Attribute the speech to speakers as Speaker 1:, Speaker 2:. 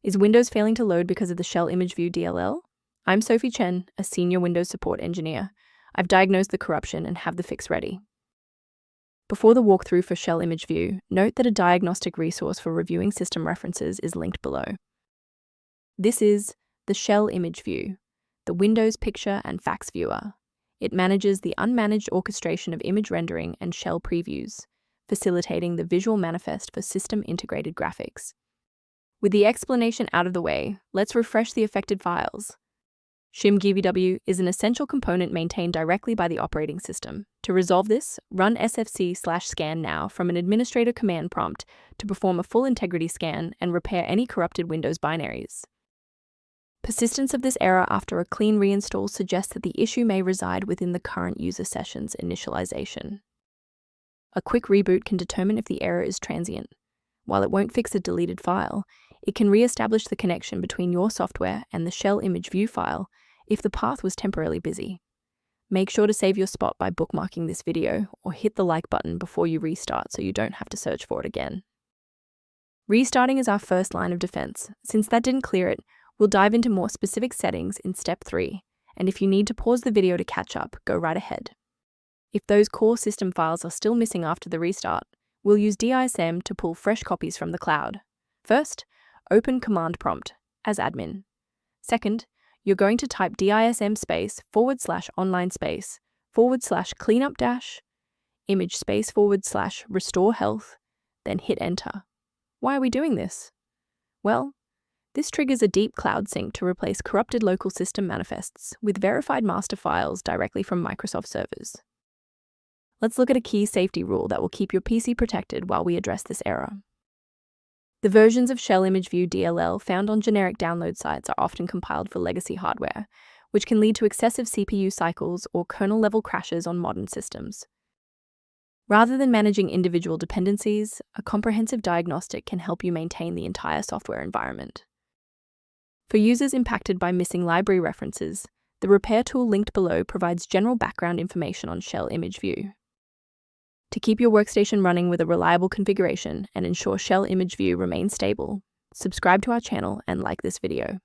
Speaker 1: Is Windows failing to load because of the Shell Image View DLL? I'm Sophie Chen, a senior Windows support engineer. I've diagnosed the corruption and have the fix ready. Before the walkthrough for Shell Image View, note that a diagnostic resource for reviewing system references is linked below. This is the Shell Image View, the Windows picture and fax viewer. It manages the unmanaged orchestration of image rendering and shell previews, facilitating the visual manifest for system-integrated graphics. With the explanation out of the way, let's refresh the affected files. Shimgvw is an essential component maintained directly by the operating system. To resolve this, run sfc/scan now from an administrator command prompt to perform a full integrity scan and repair any corrupted Windows binaries. Persistence of this error after a clean reinstall suggests that the issue may reside within the current user session's initialization. A quick reboot can determine if the error is transient. While it won't fix a deleted file, it can re-establish the connection between your software and the Shell Image View file if the path was temporarily busy. Make sure to save your spot by bookmarking this video or hit the like button before you restart so you don't have to search for it again. Restarting is our first line of defense. Since that didn't clear it, we'll dive into more specific settings in step 3, and if you need to pause the video to catch up, go right ahead. If those core system files are still missing after the restart, we'll use DISM to pull fresh copies from the cloud. First, open command prompt as admin. Second, you're going to type DISM space /online space /cleanup dash image space / restore health, then hit enter. Why are we doing this? Well, this triggers a deep cloud sync to replace corrupted local system manifests with verified master files directly from Microsoft servers. Let's look at a key safety rule that will keep your PC protected while we address this error. The versions of Shell Image View DLL found on generic download sites are often compiled for legacy hardware, which can lead to excessive CPU cycles or kernel-level crashes on modern systems. Rather than managing individual dependencies, a comprehensive diagnostic can help you maintain the entire software environment. For users impacted by missing library references, the repair tool linked below provides general background information on Shell Image View. To keep your workstation running with a reliable configuration and ensure Shell Image View remains stable, subscribe to our channel and like this video.